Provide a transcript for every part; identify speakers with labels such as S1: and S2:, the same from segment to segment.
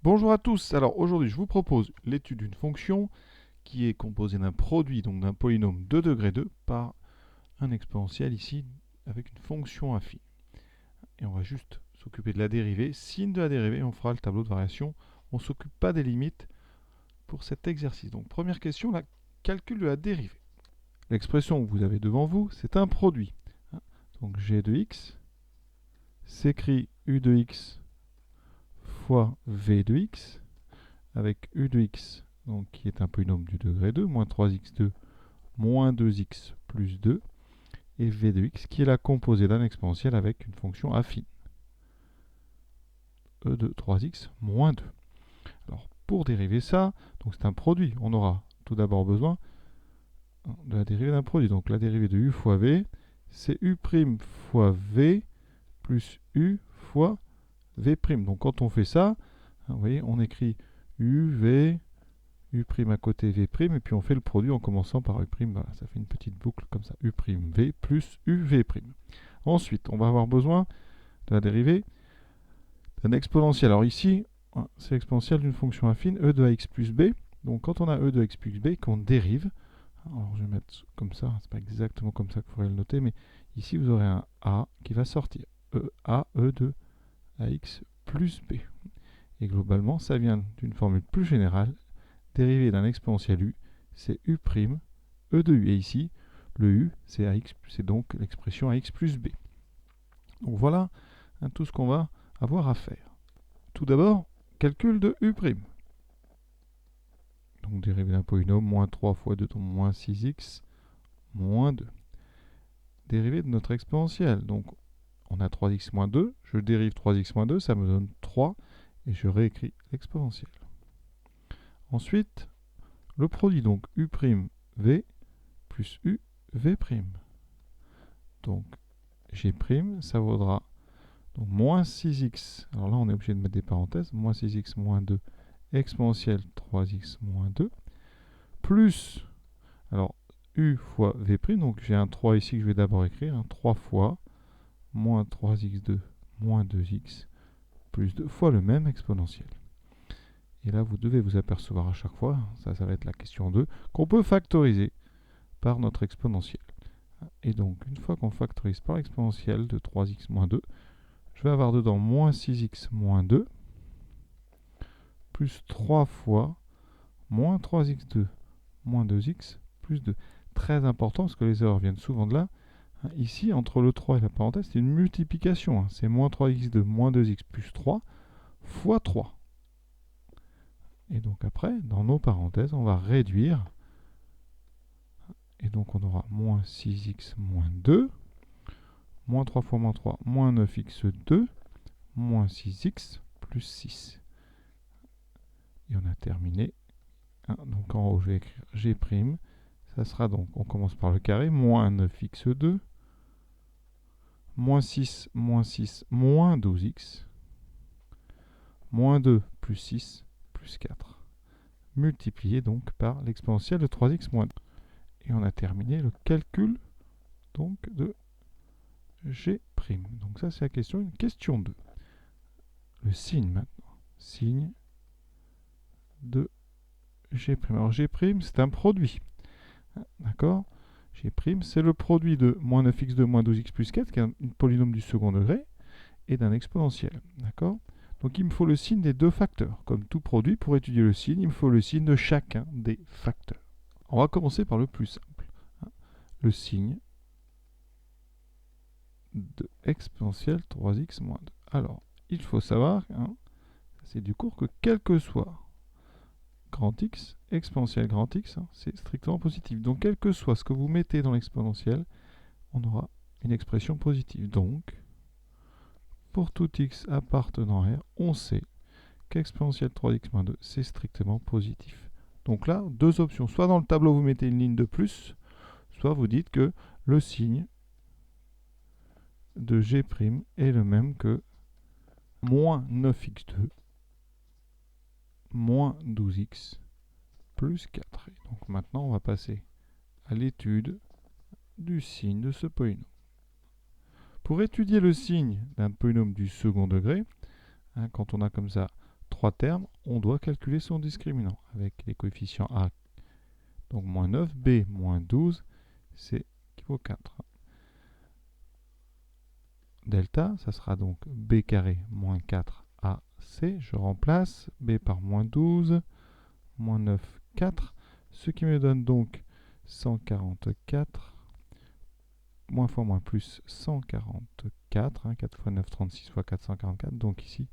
S1: Bonjour à tous. Alors aujourd'hui, je vous propose l'étude d'une fonction qui est composée d'un produit, donc d'un polynôme de degré 2 par un exponentiel ici avec une fonction affine. Et on va juste s'occuper de la dérivée. Signe de la dérivée, on fera le tableau de variation. On ne s'occupe pas des limites pour cet exercice. Donc première question, le calcul de la dérivée. L'expression que vous avez devant vous, c'est un produit. Donc g de x s'écrit u de x fois v de x avec u de x, donc qui est un polynôme du degré 2, moins 3x2, moins 2x plus 2, et v de x, qui est la composée d'un exponentiel avec une fonction affine, e de 3x moins 2. Alors, pour dériver ça, donc c'est un produit, on aura tout d'abord besoin de la dérivée d'un produit. Donc la dérivée de u fois v, c'est u' fois v plus u fois v'. Donc quand on fait ça, vous voyez, on écrit u, v, u' à côté v', et puis on fait le produit en commençant par u', voilà, ça fait une petite boucle comme ça, u' v plus u v'. Ensuite, on va avoir besoin de la dérivée d'un exponentiel. Alors ici, c'est l'exponentiel d'une fonction affine, e de ax plus b. Donc quand on a e de x plus b, qu'on dérive, alors je vais mettre comme ça, c'est pas exactement comme ça qu'il faudrait le noter, mais ici vous aurez un a qui va sortir, e de ax plus b. Et globalement, ça vient d'une formule plus générale, dérivée d'un exponentiel u, c'est u', e de u. Et ici, le u, c'est donc l'expression ax plus b. Donc voilà tout ce qu'on va avoir à faire. Tout d'abord, calcul de u'. Donc dérivée d'un polynôme, moins 3 fois 2, donc moins 6x, moins 2. Dérivée de notre exponentielle, donc on a 3x moins 2, je dérive 3x moins 2, ça me donne 3, et je réécris l'exponentielle. Ensuite, le produit, donc u' v plus u v'. Donc g', ça vaudra donc moins 6x, alors là on est obligé de mettre des parenthèses, moins 6x moins 2 exponentielle 3x moins 2, plus, alors u fois v', donc j'ai un 3 ici que je vais d'abord écrire, 3 fois moins 3x2 moins 2x plus 2 fois le même exponentiel. Et là vous devez vous apercevoir à chaque fois, ça va être la question 2, qu'on peut factoriser par notre exponentielle. Et donc, une fois qu'on factorise par l'exponentielle de 3x moins 2, je vais avoir dedans moins 6x moins 2, plus 3 fois moins 3x2 moins 2x plus 2. Très important, parce que les erreurs viennent souvent de là. Ici, entre le 3 et la parenthèse, c'est une multiplication. C'est moins 3x2 moins 2x plus 3 fois 3. Et donc après, dans nos parenthèses, on va réduire. Et donc on aura moins 6x moins 2, moins 3 fois moins 3, moins 9x2, moins 6x plus 6. Et on a terminé. Donc en haut, je vais écrire g'. Ça sera donc, on commence par le carré, moins 9x2, moins 6, moins 12x, moins 2 plus 6 plus 4. Multiplié donc par l'exponentielle de 3x moins 2. Et on a terminé le calcul donc de g'. Donc ça c'est la question 1. Question 2. Le signe maintenant. Signe de g'. Alors g', c'est un produit. D'accord? G', c'est le produit de moins 9x2 moins 12x plus 4, qui est un polynôme du second degré, et d'un exponentiel. D'accord? Donc il me faut le signe des deux facteurs. Comme tout produit, pour étudier le signe, il me faut le signe de chacun des facteurs. On va commencer par le plus simple. Le signe de exponentielle 3x moins 2. Alors, il faut savoir, c'est du cours, que quel que soit grand X, exponentielle grand X, c'est strictement positif. Donc, quel que soit ce que vous mettez dans l'exponentielle, on aura une expression positive. Donc, pour tout x appartenant à R, on sait qu'exponentielle 3x moins 2, c'est strictement positif. Donc là, deux options. Soit dans le tableau, vous mettez une ligne de plus, soit vous dites que le signe de g' est le même que moins 9x2 moins 12x plus 4. Et donc maintenant, on va passer à l'étude du signe de ce polynôme. Pour étudier le signe d'un polynôme du second degré, quand on a comme ça 3 termes, on doit calculer son discriminant avec les coefficients A, donc moins 9, B, moins 12, C qui vaut 4. Delta, ça sera donc B carré moins 4AC. Je remplace B par moins 12, moins 9, 4. Ce qui me donne donc 144. Moins fois moins plus 144. 4 fois 9, 36 fois 4, 144. Donc ici,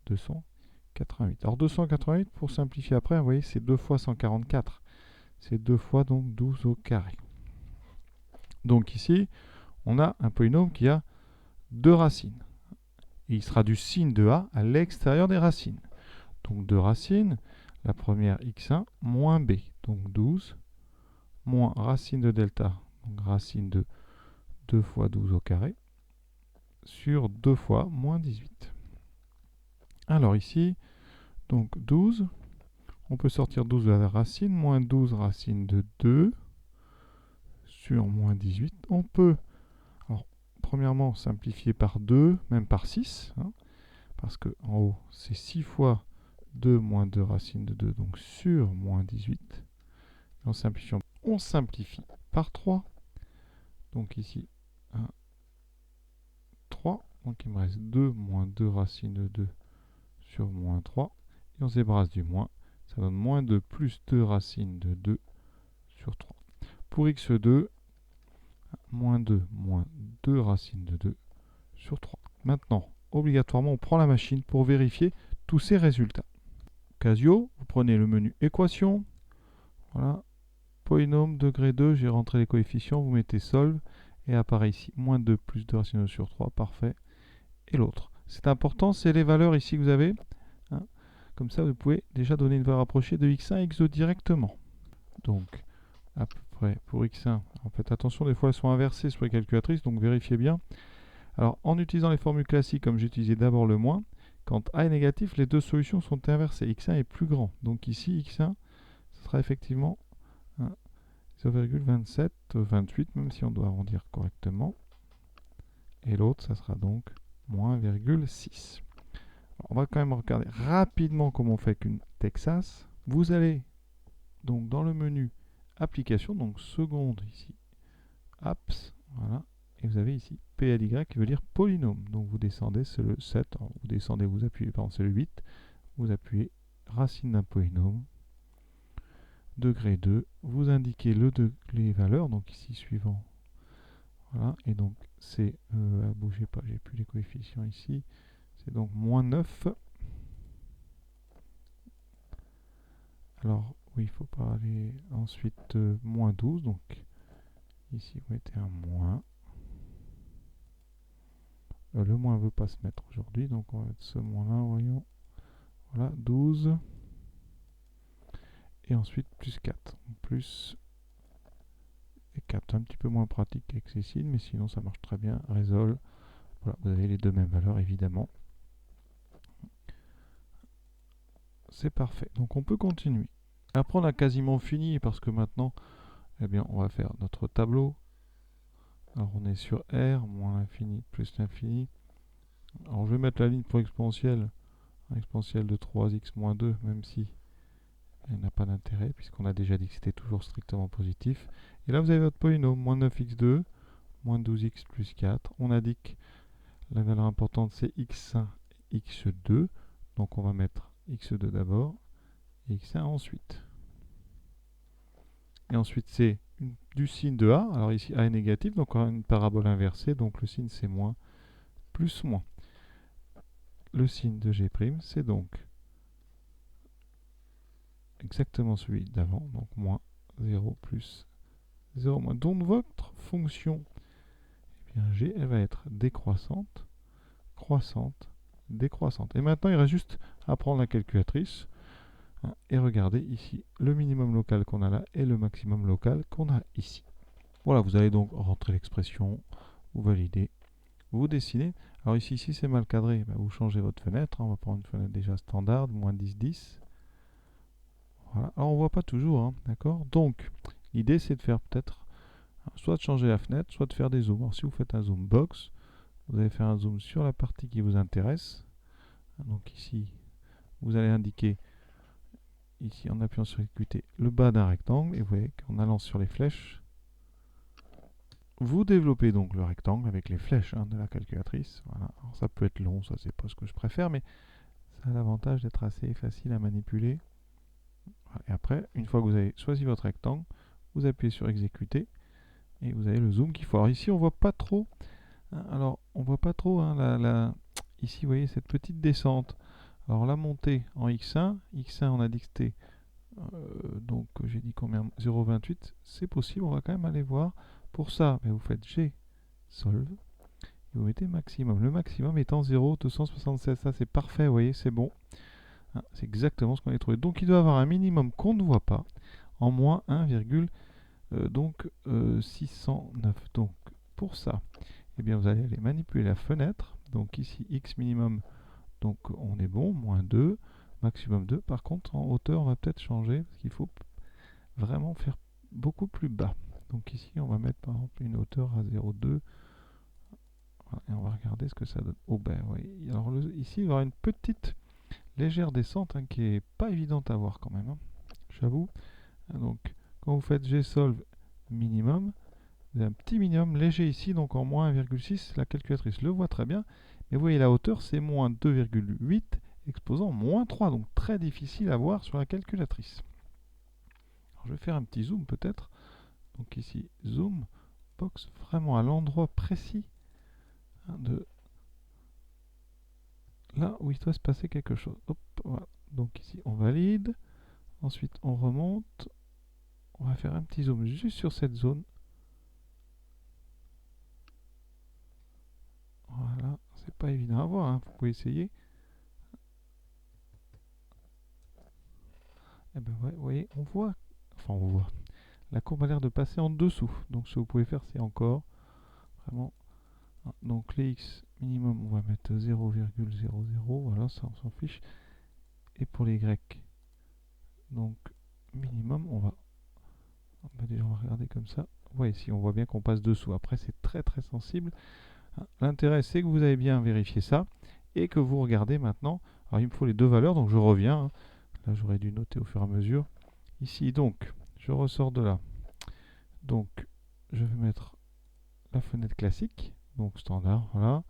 S1: 288. Alors 288, pour simplifier après, vous voyez, c'est 2 fois 144. C'est 2 fois donc 12 au carré. Donc ici, on a un polynôme qui a 2 racines. Et il sera du signe de A à l'extérieur des racines. Donc 2 racines, la première x1 moins b, donc 12, moins racine de delta, donc racine de 2 fois 12 au carré, sur 2 fois moins 18. Alors ici, donc 12, on peut sortir 12 de la racine, moins 12 racine de 2, sur moins 18. On peut, alors, premièrement, simplifier par 2, même par 6, hein, parce que en haut, c'est 6 fois 2 moins 2 racine de 2, donc sur moins 18. En simplifiant, on simplifie par 3. Donc ici, 1, 3. Donc il me reste 2 moins 2 racine de 2 sur moins 3. Et on se débarrasse du moins. Ça donne moins 2 plus 2 racine de 2 sur 3. Pour x2, moins 2 racine de 2 sur 3. Maintenant, obligatoirement, on prend la machine pour vérifier tous ces résultats. Casio, vous prenez le menu équation. Voilà. Polynôme, degré 2, j'ai rentré les coefficients, vous mettez solve, et apparaît ici, moins 2 plus 2 racine de 2 sur 3, parfait. Et l'autre. C'est important, c'est les valeurs ici que vous avez. Hein. Comme ça, vous pouvez déjà donner une valeur approchée de x1 et x2 directement. Donc, à peu près pour x1, en fait, attention, des fois elles sont inversées sur les calculatrices, donc vérifiez bien. Alors, en utilisant les formules classiques, comme j'ai utilisé d'abord le moins, quand a est négatif, les deux solutions sont inversées. x1 est plus grand. Donc ici, x1, ce sera effectivement 0,27, 28, même si on doit arrondir correctement. Et l'autre, ça sera donc moins 1,6. On va quand même regarder rapidement comment on fait avec une Texas. Vous allez donc dans le menu application, donc seconde ici, apps, voilà, et vous avez ici PLY qui veut dire polynôme. Donc vous descendez, c'est le 7, alors vous descendez, vous appuyez, pardon, c'est le 8, vous appuyez racine d'un polynôme, degré 2, vous indiquez les valeurs, donc ici suivant, voilà, et donc c'est, bougez pas, j'ai plus les coefficients ici, c'est donc moins 9. Alors, oui, il ne faut pas aller ensuite moins 12, donc ici vous mettez un moins. Le moins ne veut pas se mettre aujourd'hui, donc on va mettre ce moins là, voyons. Voilà, 12. Et ensuite plus 4. Plus et 4, un petit peu moins pratique qu'Excel, mais sinon ça marche très bien. Résolve. Voilà, vous avez les deux mêmes valeurs évidemment. C'est parfait. Donc on peut continuer. Après on a quasiment fini parce que maintenant, eh bien, on va faire notre tableau. Alors on est sur R, moins l'infini plus l'infini. Alors je vais mettre la ligne pour exponentielle, un exponentielle de 3x moins 2, même si elle n'a pas d'intérêt, puisqu'on a déjà dit que c'était toujours strictement positif. Et là vous avez votre polynôme, moins 9x2, moins 12x plus 4. On indique la valeur importante c'est x1, x2. Donc on va mettre x2 d'abord, et x1 ensuite. Et ensuite c'est du signe de A. Alors ici A est négatif, donc on a une parabole inversée, donc le signe c'est moins plus moins. Le signe de G', c'est donc exactement celui d'avant, donc moins 0 plus 0 moins. Donc votre fonction, eh bien, G, elle va être décroissante, croissante, décroissante. Et maintenant, il reste juste à prendre la calculatrice hein, et regarder ici le minimum local qu'on a là et le maximum local qu'on a ici. Voilà, vous allez donc rentrer l'expression, vous validez, vous dessinez. Alors ici c'est mal cadré, ben vous changez votre fenêtre. Hein, on va prendre une fenêtre déjà standard, moins 10, 10. Voilà. Alors on ne voit pas toujours, hein, d'accord. Donc l'idée c'est de faire peut-être soit de changer la fenêtre, soit de faire des zooms. Alors si vous faites un zoom box, vous allez faire un zoom sur la partie qui vous intéresse. Donc ici, vous allez indiquer ici en appuyant sur exécuter le bas d'un rectangle et vous voyez qu'en allant sur les flèches, vous développez donc le rectangle avec les flèches de la calculatrice. Voilà. Alors ça peut être long, ça c'est pas ce que je préfère, mais ça a l'avantage d'être assez facile à manipuler. Et après, une fois que vous avez choisi votre rectangle, vous appuyez sur exécuter et vous avez le zoom qu'il faut. Alors ici on voit pas trop. Alors on voit pas trop ici vous voyez cette petite descente. Alors la montée en X1 on a dit que c'était donc j'ai dit combien 0,28, c'est possible, on va quand même aller voir. Pour ça, vous faites G solve et vous mettez maximum. Le maximum étant 0,276. Ça c'est parfait, vous voyez, c'est bon. C'est exactement ce qu'on a trouvé. Donc il doit avoir un minimum qu'on ne voit pas en moins 1,609. Donc pour ça, eh bien, vous allez aller manipuler la fenêtre. Donc ici, X minimum, donc on est bon, moins 2, maximum 2. Par contre, en hauteur, on va peut-être changer, parce qu'il faut vraiment faire beaucoup plus bas. Donc ici, on va mettre par exemple une hauteur à 0,2. Voilà, et on va regarder ce que ça donne. Oh ben oui. Alors ici, il va y avoir une petite légère descente qui est pas évidente à voir quand même. J'avoue. Donc, quand vous faites Gsolve minimum, vous avez un petit minimum léger ici, donc en moins 1,6, la calculatrice le voit très bien. Mais vous voyez, la hauteur, c'est moins 2,8, exposant moins 3, donc très difficile à voir sur la calculatrice. Alors, je vais faire un petit zoom peut-être. Donc ici, zoom, box, vraiment à l'endroit précis de là où il doit se passer quelque chose. Hop, voilà. Donc ici, on valide. Ensuite, on remonte. On va faire un petit zoom juste sur cette zone. Voilà, c'est pas évident à voir, vous pouvez essayer. Et ben ouais, vous voyez, on voit, la courbe a l'air de passer en dessous. Donc ce que vous pouvez faire, c'est encore vraiment. Donc les x minimum, on va mettre 0,00, voilà, ça on s'en fiche. Et pour les y, donc minimum, déjà on va regarder comme ça. Ouais, ici on voit bien qu'on passe dessous. Après c'est très très sensible. L'intérêt c'est que vous avez bien vérifié ça et que vous regardez maintenant. Alors il me faut les deux valeurs, donc je reviens. Là j'aurais dû noter au fur et à mesure. Ici donc, je ressors de là. Donc je vais mettre la fenêtre classique, donc standard, voilà.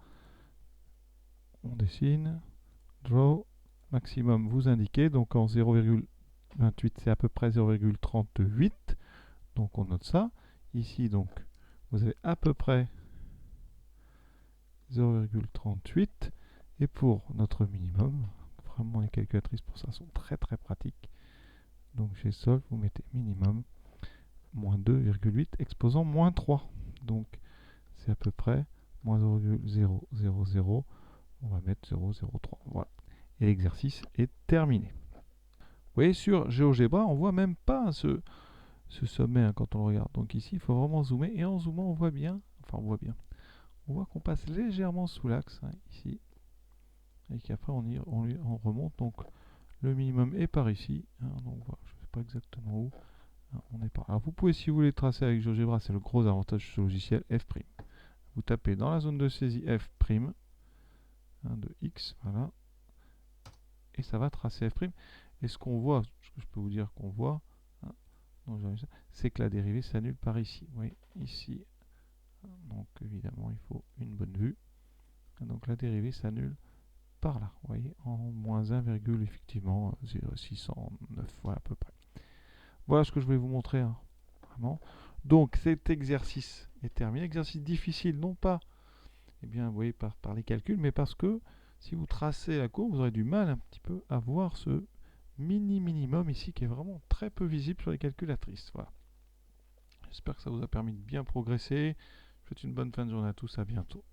S1: On dessine, draw, maximum vous indiquez, donc en 0,28 c'est à peu près 0,38, donc on note ça. Ici donc vous avez à peu près 0,38 et pour notre minimum, vraiment les calculatrices pour ça sont très très pratiques. Donc chez Solve vous mettez minimum moins 2,8 exposant moins 3. Donc c'est à peu près moins 0,000. On va mettre 0,03. Voilà. Et l'exercice est terminé. Vous voyez, sur GeoGebra, on voit même pas ce sommet quand on le regarde. Donc ici, il faut vraiment zoomer. Et en zoomant, on voit bien. Enfin, on voit bien. On voit qu'on passe légèrement sous l'axe, ici. Et qu'après, on remonte. Donc le minimum est par ici. Donc voilà, je ne sais pas exactement où. On est par là. Alors vous pouvez, si vous voulez tracer avec GeoGebra, c'est le gros avantage de ce logiciel, F'. Vous tapez dans la zone de saisie F', de X, voilà, et ça va tracer F'. Et ce qu'on voit, ce que je peux vous dire qu'on voit, c'est que la dérivée s'annule par ici. Vous voyez, ici, donc évidemment, il faut une bonne vue. Donc la dérivée s'annule par là, vous voyez, en moins 1, effectivement, 0,609, voilà à peu près. Voilà ce que je voulais vous montrer, vraiment. Donc cet exercice est terminé. Exercice difficile, non pas, vous voyez, par les calculs, mais parce que si vous tracez la courbe, vous aurez du mal un petit peu à voir ce minimum ici qui est vraiment très peu visible sur les calculatrices. Voilà. J'espère que ça vous a permis de bien progresser. Je vous souhaite une bonne fin de journée à tous, à bientôt.